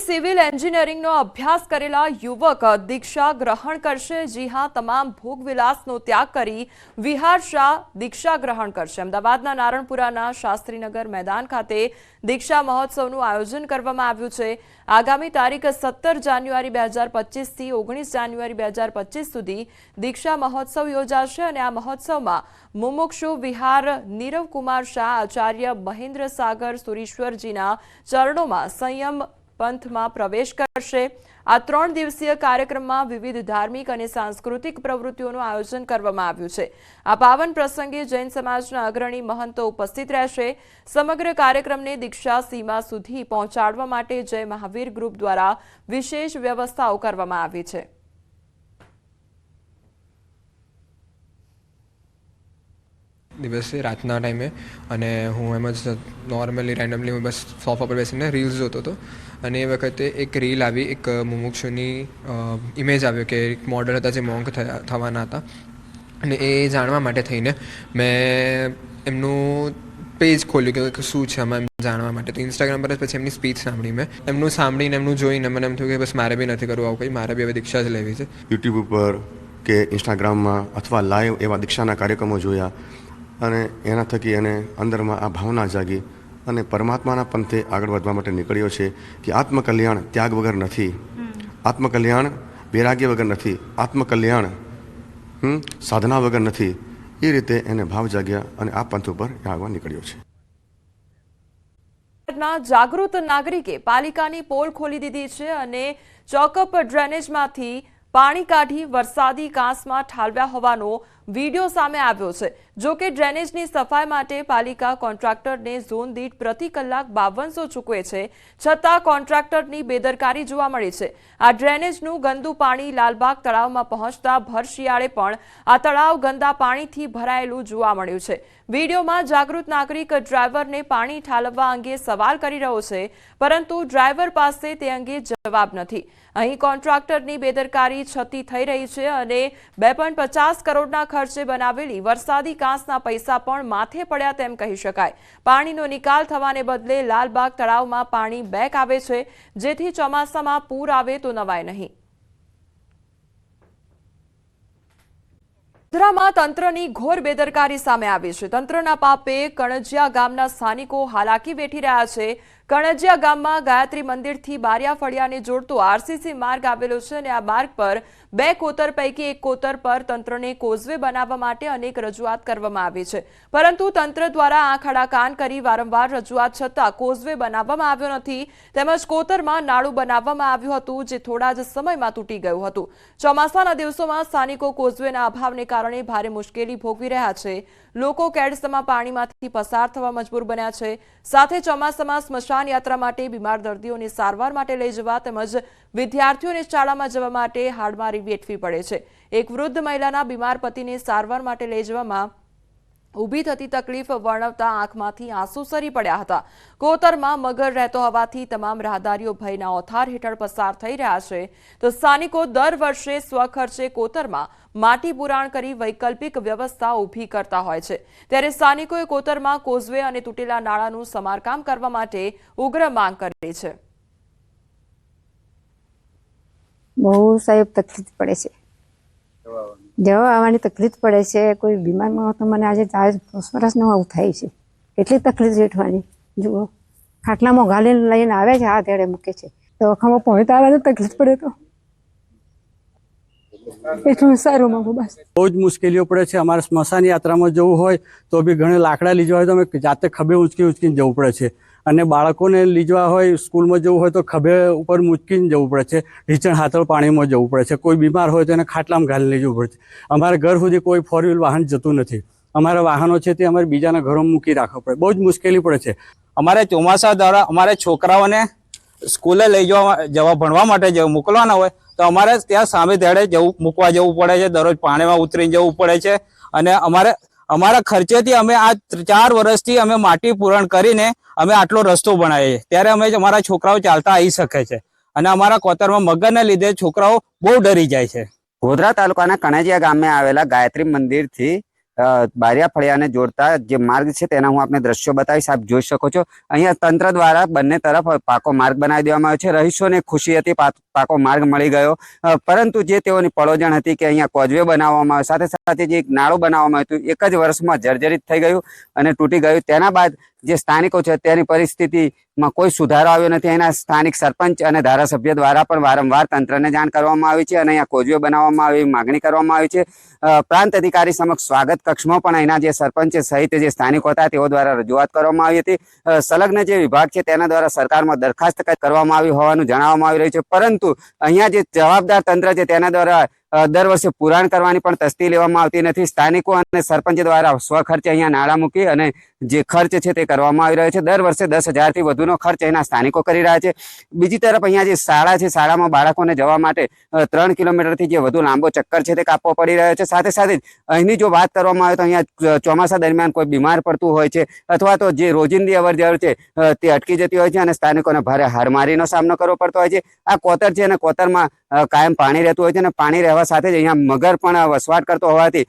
Civil એન્જિનિયરિંગનો અભ્યાસ કરેલા યુવક દીક્ષા ગ્રહણ કરશે। જી હા, તમામ ભોગવિલાસનો ત્યાગ કરી વિહાર શાહ દીક્ષા ગ્રહણ કરશે। અમદાવાદના નારણપુરાના શાસ્ત્રીનગર મેદાન ખાતે દીક્ષા મહોત્સવનું આયોજન કરવામાં આવ્યું છે। આગામી તારીખ 17 જાન્યુઆરી 2025 થી 19 જાન્યુઆરી 2025 સુધી દીક્ષા મહોત્સવ યોજાશે અને આ મહોત્સવમાં મુમુક્ષુ વિહાર નીરવ કુમાર શાહ આચાર્ય મહેન્દ્ર સાગર સુરીશ્વરજીના ચરણોમાં સંયમ पंथમાં પ્રવેશ કરશે। આ 3 દિવસીય કાર્યક્રમમાં વિવિધ ધાર્મિક અને સાંસ્કૃતિક પ્રવૃત્તિઓનું આયોજન કરવામાં આવ્યું છે। આ પાવન પ્રસંગે જૈન સમાજના અગ્રણી મહંતો ઉપસ્થિત રહેશે। સમગ્ર કાર્યક્રમને દીક્ષા સીમા સુધી પહોંચાડવા માટે જય મહાવીર ગ્રુપ દ્વારા વિશેષ વ્યવસ્થાઓ કરવામાં આવી છે। દિવસે રાતના ટાઈમે અને હું એમ જ નોર્મલી રેન્ડમલી હું બસ સોફા પર બેસીને રીલ્સ જોતો હતો અને એ વખતે એક રીલ આવી, એક મુમુક્ષુની ઇમેજ આવ્યો કે એક મોડલ હતા જે મોંક થવાના હતા અને એ જાણવા માટે થઈને મેં એમનું પેજ ખોલ્યું કે શું છે આમાં જાણવા માટે। તો ઇન્સ્ટાગ્રામ પર જ પછી એમની સ્પીચ સાંભળી મેં, એમનું સાંભળીને એમનું જોઈને મને એમ થયું કે બસ મારે બી નથી કરવું આવું કંઈ, મારે બી હવે દીક્ષા જ લેવી છે। યુટ્યુબ ઉપર કે ઇન્સ્ટાગ્રામમાં અથવા લાઈવ એવા દીક્ષાના કાર્યક્રમો જોયા અને એના થકી એને અંદરમાં આ ભાવના જાગી અને પરમાત્માના પંથે આગળ વધવા માટે નીકળ્યો છે કે આત્મકલ્યાણ ત્યાગ વગર નથી, આત્મકલ્યાણ વૈરાગ્ય વગર નથી, આત્મકલ્યાણ સાધના વગર નથી। એ રીતે એને ભાવ જાગ્યા અને આ પંથ ઉપર આગળ નીકળ્યો છે। જાગૃત નાગરિકે પાલિકાની પોલ ખોલી દીધી છે અને ચોકઅપ ડ્રેનેજમાંથી પાણી કાઢી વરસાદી કાંસમાં ઠાલવ્યા હોવાનો વીડિયો સામે આવ્યો છે। જો કે ડ્રેનેજની સફાઈ માટે પાલિકા કોન્ટ્રાક્ટરને ઝોન દીઠ પ્રતિ કલાક 5200 ચૂકવે છે, છતાં કોન્ટ્રાક્ટરની બેદરકારી જોવા મળી છે। આ ડ્રેનેજનું ગંદુ પાણી લાલબાગ તળાવમાં પહોંચતા ભર શિયાળે પણ આ તળાવ ગંદા પાણીથી ભરાયેલું જોવા મળ્યું છે। વીડિયોમાં જાગૃત નાગરિક ડ્રાઈવરને પાણી ઠાલવવા અંગે સવાલ કરી રહ્યો છે, પરંતુ ડ્રાઈવર પાસે તે અંગે જવાબ નથી। અહીં કોન્ટ્રાક્ટરની બેદરકારી છતી થઈ રહી છે અને 2.50 કરોડના ખર્ચે બનાવેલી વરસાદી કાંસના પૈસા પણ માથે પડ્યા તેમ કહી શકાય। પાણીનો નિકાલ થવાને બદલે લાલબાગ તળાવમાં પાણી બેક આવે છે, જેથી ચોમાસામાં પૂર આવે તો નવાય નહીં। વડોદરામાં તંત્રની ઘોર બેદરકારી સામે આવી છે। તંત્રના પાપે કણજિયા ગામના સ્થાનિકો હાલાકી વેઠી રહ્યા છે। કણજિયા ગામમાં ગાયત્રી મંદિરથી બારિયા ફળિયાને જોડતો આરસીસી માર્ગ આવેલો છે અને આ માર્ગ પર 2 કોતર પૈકી એક કોતર પર તંત્રને કોઝવે બનાવવા માટે અનેક રજૂઆત કરવામાં આવી છે, પરંતુ તંત્ર દ્વારા આંખ આડા કાન કરી વારંવાર રજૂઆત છતાં કોઝવે બનાવવામાં આવ્યો નથી, તેમજ કોતરમાં નાળું બનાવવામાં આવ્યું હતું જે થોડા જ સમયમાં તૂટી ગયું હતું। ચોમાસાના દિવસોમાં સ્થાનિકો કોઝવેના અભાવને કારણે ભારે મુશ્કેલી ભોગવી રહ્યા છે। લોકો કેડસમાં પાણીમાંથી પસાર થવા મજબૂર બન્યા છે। સાથે ચોમાસામાં સ્મશાન યાત્રા માટે બીમાર દર્દીઓને સારવાર માટે લઈ જવા તેમજ વિદ્યાર્થીઓને શાળામાં જવા માટે હાડમારી વેઠવી પડે છે। એક વૃદ્ધ મહિલાના બીમાર પતિને સારવાર માટે લઈ જવામાં ઊભી થતી તકલીફ વર્ણવતા આંખમાંથી આંસુ સરી પડ્યા હતા। કોતરમાં મગર રહેતો હોવાથી તમામ રાહદારીઓ ભયના ઓથાર હેઠળ પસાર થઈ રહ્યા છે, તો સ્થાનિકો દર વર્ષે સ્વખર્ચે કોતરમાં માટી પુરાણ કરી વૈકલ્પિક વ્યવસ્થા ઊભી કરતા હોય છે, ત્યારે સ્થાનિકોએ કોતરમાં કોઝવે અને તૂટેલા નાળાનું સમારકામ કરવા માટે ઉગ્ર માંગ કરી છે। બહુ સાહેબ તકલીફ પડે છે, જવા આવવાની તકલીફ પડે છે। કોઈ બીમારમાં તો મને આજે 10 વર્ષનું આવું થાય છે, કેટલી તકલીફ વેઠવાની। જુઓ ખાટલામાં ઘાલીને લઈને આવે છે, હાથ એડે મૂકે છે, દવાખામાં પહોંચતા આવે તો તકલીફ પડે તો એટલું સારું માં બસ બહુ જ મુશ્કેલીઓ પડે છે। અમારે સ્મશાન યાત્રામાં જવું હોય તો બી ઘણા લાકડા લીજવા હોય તો અમે જાતે ખભે ઊંચકીને જવું પડે છે, અને બાળકોને લીજવા હોય સ્કૂલમાં જવું હોય તો ખભે ઉપર મૂચકીને જવું પડે છે, ઢીચણ હાથળ પાણીમાં જવું પડે છે। કોઈ બીમાર હોય તો એને ખાટલામાં ઘાલીને લઈ જવું પડે છે। અમારે ઘર સુધી કોઈ 4 વ્હીલ વાહન જતું નથી, અમારા વાહનો છે તે અમારે બીજાના ઘરોમાં મૂકી રાખવા પડે, બહુ જ મુશ્કેલી પડે છે। અમારે ચોમાસા દ્વારા અમારે છોકરાઓને સ્કૂલે લઈ જવા ભણવા માટે મોકલવાના હોય તો અમારે ત્યાં સામે ધેડે મૂકવા જવું પડે છે, દરરોજ પાણીમાં ઉતરીને જવું પડે છે, અને અમારા ખર્ચેથી અમે આ 4 વર્ષથી અમે માટી પૂરણ કરીને અમે આટલો રસ્તો બનાવીએ છીએ, ત્યારે અમે અમારા છોકરાઓ ચાલતા આવી શકે છે, અને અમારા કોતરમાં મગરને લીધે છોકરાઓ બહુ ડરી જાય છે। ગોધરા તાલુકાના કણજિયા ગામે આવેલા ગાયત્રી મંદિરથી બારિયા ફળિયાને જોડતા જે માર્ગ છે તેના હું આપને દ્રશ્યો બતાવીશ. આપ જોઈ શકો છો અહીંયા તંત્ર દ્વારા બંને તરફ પાકો માર્ગ બનાવી દેવામાં આવ્યો છે. રહીશોને ખુશી હતી, પાકો માર્ગ મળી ગયો, પરંતુ જે તેઓની પળોજણ હતી કે અહીંયા કોઝવે બનાવવામાં આવ્યો, સાથે સાથે જે એક નાળું બનાવવામાં આવ્યું હતું એક જ વર્ષમાં જર્જરિત થઈ ગયું અને તૂટી ગયું. તેના બાદ જે સ્થાનિકો છે તેની પરિસ્થિતિમાં કોઈ સુધારો આવ્યો નથી. એના સ્થાનિક સરપંચ અને ધારાસભ્ય દ્વારા પણ વારંવાર તંત્રને જાણ કરવામાં આવી છે અને અહીંયા કોઝવે બનાવવામાં આવે એવી માગણી કરવામાં આવી છે. પ્રાંત અધિકારી સમક્ષ સ્વાગત કક્ષમાં પણ અહીંના જે સરપંચ સહિત જે સ્થાનિકો હતા તેઓ દ્વારા રજૂઆત કરવામાં આવી હતી. સંલગ્ન જે વિભાગ છે તેના દ્વારા સરકારમાં દરખાસ્ત કરવામાં આવી હોવાનું જણાવવામાં આવી રહ્યું છે, પરંતુ અહીંયા જે જવાબદાર તંત્ર છે તેના દ્વારા દર વર્ષે પુરાણ કરવાની પણ તસ્દી લેવામાં આવતી નથી. સ્થાનિકો અને સરપંચ દ્વારા સ્વખર્ચે અહીંયા નાણાં મૂકી અને જે ખર્ચ છે તે કરવામાં આવી રહ્યો છે. દર વર્ષે 10,000 થી વધુનો ખર્ચ અહીંના સ્થાનિકો કરી રહ્યા છે. બીજી તરફ અહીંયા જે શાળા છે, શાળામાં બાળકોને જવા માટે 3 કિલોમીટરથી જે વધુ લાંબો ચક્કર છે તે કાપવો પડી રહ્યો છે. સાથે સાથે જ અહીંની જો વાત કરવામાં આવે તો અહીંયા ચોમાસા દરમિયાન કોઈ બીમાર પડતું હોય છે અથવા તો જે રોજિંદી અવરજવર છે તે અટકી જતી હોય છે અને સ્થાનિકોને ભારે હારમારીનો સામનો કરવો પડતો હોય છે. આ કોતર છે અને કોતરમાં કાયમ પાણી રહેતું હોય છે અને પાણી રહેવા સાથે જ અહીંયા મગર પણ વસવાટ કરતો હોવાથી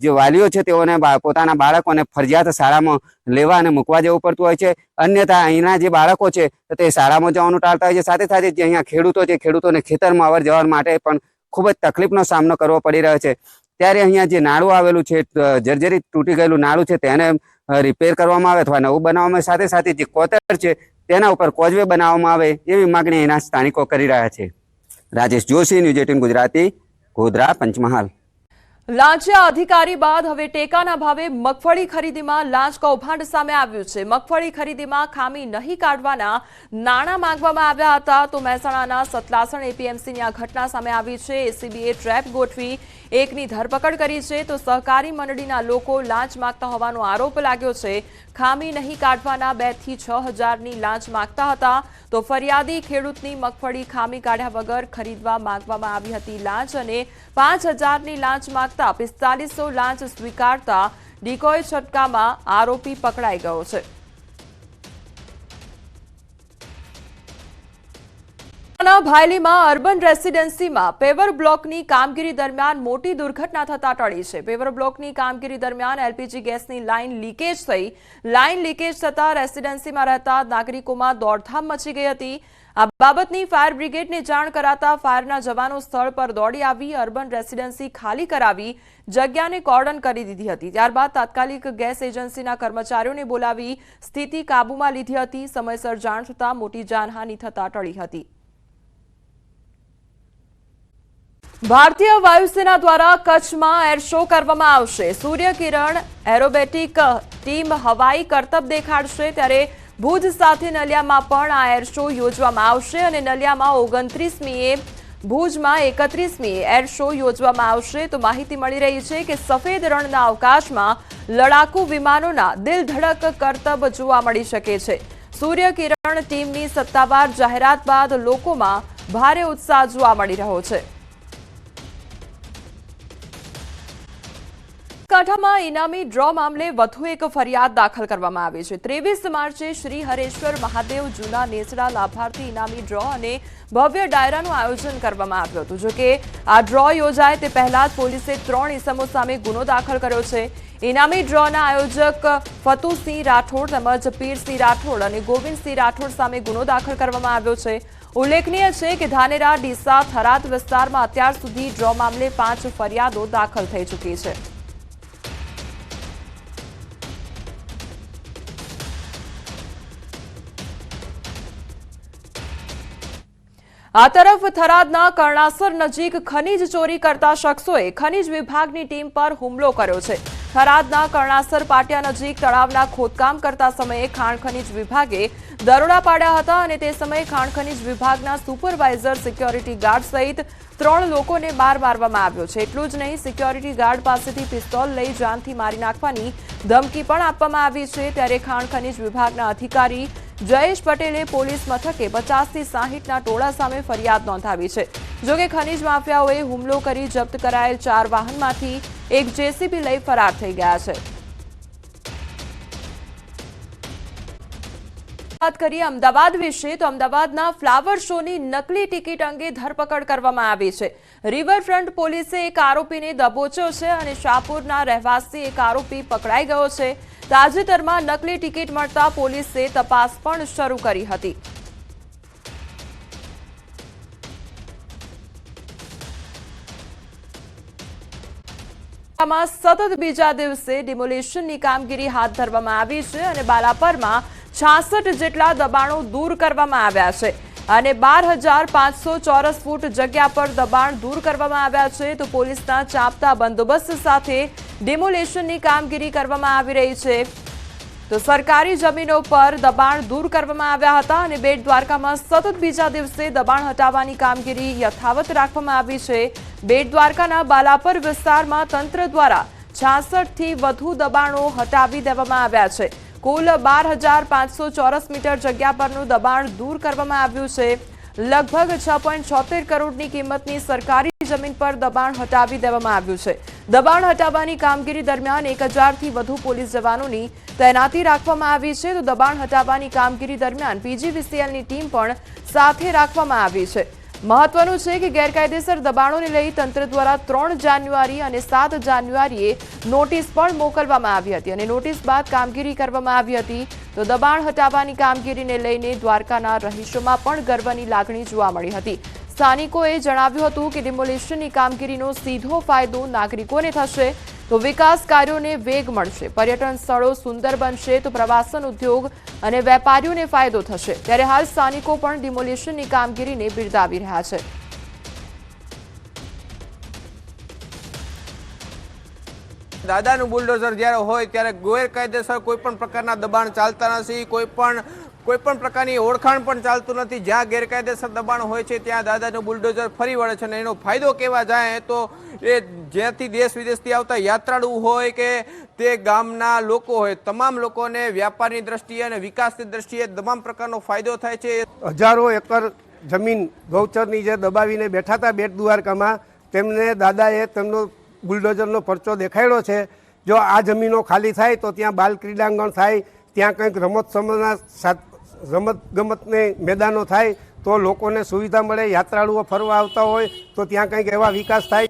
જે વાલીઓ છે તેઓને પોતાના બાળકોને ફરજિયાત શાળામાં લેવા અને મૂકવા જવું પડતું હોય છે. અન્યથા અહીંના જે બાળકો છે તે શાળામાં જવાનું ટાળતા હોય છે. સાથે સાથે જે અહીંયા ખેડૂતો છે, ખેડૂતોને ખેતરમાં અવર જવા માટે પણ ખૂબ જ તકલીફનો સામનો કરવો પડી રહ્યો છે. ત્યારે અહીંયા જે નાળું આવેલું છે, જર્જરિત તૂટી ગયેલું નાળું છે તેને રિપેર કરવામાં આવે અથવા નવું બનાવવામાં આવે. સાથે સાથે જે કોતર છે તેના ઉપર કોઝવે બનાવવામાં આવે એવી માગણી અહીંના સ્થાનિકો કરી રહ્યા છે. રાજેશ જોશી, ન્યૂઝ 18 ગુજરાતી, ગોધરા, પંચમહાલ. લાંચિયા અધિકારી બાદ હવે ટેકાના ભાવે મગફળી ખરીદીમાં લાંચ કૌભાંડ સામે આવ્યું છે. મગફળી ખરીદીમાં ખામી નહીં કાઢવાના નાણાં માંગવામાં આવ્યા હતા તો મહેસાણાના સતલાસણ એપીએમસીની આ ઘટના સામે આવી છે. એસીબીએ ટ્રેપ ગોઠવી એકની ધરપકડ કરી છે તો સહકારી મંડળીના લોકો લાંચ માંગતા હોવાનો આરોપ લાગ્યો છે. ખામી નહીં કાઢવાના 2 થી 6 હજારની લાંચ માંગતા હતા તો ફરિયાદી ખેડૂતની મગફળી ખામી કાઢ્યા વગર ખરીદવા માંગવામાં આવી હતી લાંચ અને 5,000ની લાંચ માંગતા 4500 લાંચ સ્વીકારતા ડિકોય છટકામાં આરોપી પકડાઈ ગયો છે. ભાયલીમાં અર્બન રેસિડેન્સીમાં પેવર બ્લોકની કામગીરી દરમિયાન મોટી દુર્ઘટના થતા ટળી છે. પેવર બ્લોકની કામગીરી દરમિયાન એલપીજી ગેસની લાઇન લીકેજ થઈ. લાઇન લીકેજ થતા રેસિડેન્સીમાં રહેતા નાગરિકોમાં દોડધામ મચી ગઈ હતી. આ બાબતની ફાયર બ્રિગેડને જાણ કરાતા ફાયરના જવાનો સ્થળ પર દોડી આવી અર્બન રેસિડેન્સી ખાલી કરાવી જગ્યાને કોર્ડન કરી દીધી હતી. ત્યારબાદ તાત્કાલિક ગેસ એજન્સીના કર્મચારીઓને બોલાવી સ્થિતિ કાબૂમાં લીધી હતી. સમયસર જાણ થતાં મોટી જાનહાનિ થતા ટળી હતી. ભારતીય વાયુસેના દ્વારા કચ્છમાં એર શો કરવામાં આવશે. સૂર્યકિરણ એરોબેટિક ટીમ હવાઈ કરતબ દેખાડશે. ત્યારે ભુજ સાથે નલિયામાં પણ આ એર શો યોજવામાં આવશે અને નલિયામાં 29મીએ, ભુજમાં 31મીએ એર શો યોજવામાં આવશે. તો માહિતી મળી રહી છે કે સફેદ રણના અવકાશમાં લડાકુ વિમાનોના દિલધડક કરતબ જોવા મળી શકે છે. સૂર્યકિરણ ટીમની સત્તાવાર જાહેરાત બાદ લોકોમાં ભારે ઉત્સાહ જોવા મળી રહ્યો છે. બનાસકાંઠામાં ઇનામી ડ્રો મામલે વધુ એક ફરિયાદ દાખલ કરવામાં આવી છે. 23 માર્ચે શ્રી હરેશ્વર મહાદેવ જૂના નેસડા લાભાર્થી ઇનામી ડ્રો અને ભવ્ય ડાયરાનું આયોજન કરવામાં આવ્યું હતું. જોકે આ ડ્રો યોજાય તે પહેલા જ પોલીસે 3 ઇસમો સામે ગુનો દાખલ કર્યો છે. ઇનામી ડ્રોના આયોજક ફતુસિંહ રાઠોડ તેમજ પીરસિંહ રાઠોડ અને ગોવિંદસિંહ રાઠોડ સામે ગુનો દાખલ કરવામાં આવ્યો છે. ઉલ્લેખનીય છે કે ધાનેરા, ડીસા, થરાદ વિસ્તારમાં અત્યાર સુધી ડ્રો મામલે 5 ફરિયાદો દાખલ થઈ ચૂકી છે. આ તરફ થરાદના કર્ણાસર નજીક ખનીજ ચોરી કરતા શખ્સોએ ખનીજ વિભાગની ટીમ પર હુમલો કર્યો છે. થરાદના કર્ણાસર પાટિયા નજીક તળાવના ખોદકામ કરતા સમયે ખાણ ખનીજ વિભાગે દરોડા પાડ્યા હતા અને તે સમયે ખાણ ખનીજ વિભાગના સુપરવાઇઝર, સિક્યોરિટી ગાર્ડ સહિત 3 લોકોને માર મારવામાં આવ્યો છે. એટલું જ નહીં, સિક્યોરિટી ગાર્ડ પાસેથી પિસ્તોલ લઈ જાનથી મારી નાખવાની ધમકી પણ આપવામાં આવી છે. ત્યારે ખાણ ખનીજ વિભાગના અધિકારી જયેશ પટેલે પોલીસ મથકે 50 થી 60ના ટોળા સામે ફરિયાદ નોંધાવી છે. જોકે ખનીજ માફિયાઓએ હુમલો કરી જપ્ત કરાયેલ 4 વાહનમાંથી એક જેસીબી લઈ ફરાર થઈ ગયા છે. વાત કરીએ અમદાવાદ વિશે તો અમદાવાદના ફ્લાવર શોની નકલી ટિકિટ અંગે ધરપકડ કરવામાં આવી છે. રિવરફ્રન્ટ પોલીસે એક આરોપીને દબોચ્યો છે અને શાહપુરના રહેવાસી એક આરોપી પકડાઈ ગયો છે. તાજેતરમાં નકલી ટિકિટ મળતા પોલીસે તપાસ પણ શરૂ કરી હતી. સતત બીજા દિવસે ડિમોલિશનની કામગીરી હાથ ધરવામાં આવી છે અને બાલાપરમાં 66 જેટલા દબાણો દૂર કરવામાં આવ્યા છે અને 12,500 ચોરસ ફૂટ જગ્યા પર દબાણ દૂર કરવામાં આવ્યા છે. તો પોલીસના ચાંપતા બંદોબસ્ત સાથે ડિમોલિશનની કામગીરી કરવામાં આવી રહી છે. તો સરકારી જમીનો પર દબાણ દૂર કરવામાં આવ્યા હતા અને બેટ દ્વારકામાં સતત બીજા દિવસે દબાણ હટાવવાની કામગીરી યથાવત રાખવામાં આવી છે. બેટ દ્વારકાના બાલાપર વિસ્તારમાં તંત્ર દ્વારા 66 થી વધુ દબાણો હટાવી દેવામાં આવ્યા છે. કુલ 12,500 ચોરસ મીટર જગ્યા પરનું દબાણ દૂર કરવામાં આવ્યું છે. લગભગ 6.76 કરોડની કિંમતની સરકારી જમીન પર દબાણ હટાવી દેવામાં આવ્યું છે. દબાણ હટાવવાની કામગીરી દરમિયાન 1,000થી વધુ પોલીસ જવાનોની તૈનાતી રાખવામાં આવી છે. તો દબાણ હટાવવાની કામગીરી દરમિયાન પીજીવીસીએલની ટીમ પણ સાથે રાખવામાં આવી છે. મહત્વનું છે કે ગેરકાયદેસર દબાણોને લઈ તંત્ર દ્વારા 3 જાન્યુઆરી અને 7 જાન્યુઆરીએ નોટિસ પણ મોકલવામાં આવી હતી અને નોટિસ બાદ કામગીરી કરવામાં આવી હતી. તો દબાણ હટાવવાની કામગીરીને લઈને દ્વારકાના રહીશોમાં પણ ગર્વની લાગણી જોવા મળી હતી. સ્થાનિકોએ જણાવ્યું હતું કે ડિમોલિશનની કામગીરીનો સીધો ફાયદો નાગરિકોને થશે. તો વિકાસ કાર્યોને વેગ મળશે, પર્યટન સ્થળો સુંદર બનશે, તો પ્રવાસન ઉદ્યોગ અને વેપારીઓને ફાયદો થશે. ત્યારે હાલ સ્થાનિકો પણ ડિમોલિશનની કામગીરીને બિરદાવી રહ્યા છે. દાદાનું બુલડોઝર જ્યારે હોય ત્યારે ગેરકાયદેસર કોઈ પણ પ્રકારના દબાણ ચાલતા નથી, કોઈ પણ પ્રકારની ઓળખાણ પણ ચાલતું નથી. જ્યાં ગેરકાયદેસર દબાણ હોય છે ત્યાં દાદાનું બુલડોઝર ફરી વળે છે અને એનો ફાયદો કહેવા જાય તો એ જ્યાંથી દેશ વિદેશથી આવતા યાત્રાળુ હોય કે તે ગામના લોકો હોય, તમામ લોકોને વ્યાપારની દ્રષ્ટિએ અને વિકાસની દ્રષ્ટિએ તમામ પ્રકારનો ફાયદો થાય છે. હજારો એકર જમીન ગૌચરની જે દબાવીને બેઠા હતા બેટ દ્વારકામાં, તેમને દાદાએ તેમનો બુલડોઝરનો પરચો દેખાડ્યો છે. જો આ જમીનો ખાલી થાય તો ત્યાં બાલ ક્રીડાંગણ થાય, ત્યાં કંઈક રમત ગમતને મેદાનો થાય તો લોકોને સુવિધા મળે, યાત્રાળુઓ ફરવા આવતા હોય તો ત્યાં કંઈક એવા વિકાસ થાય.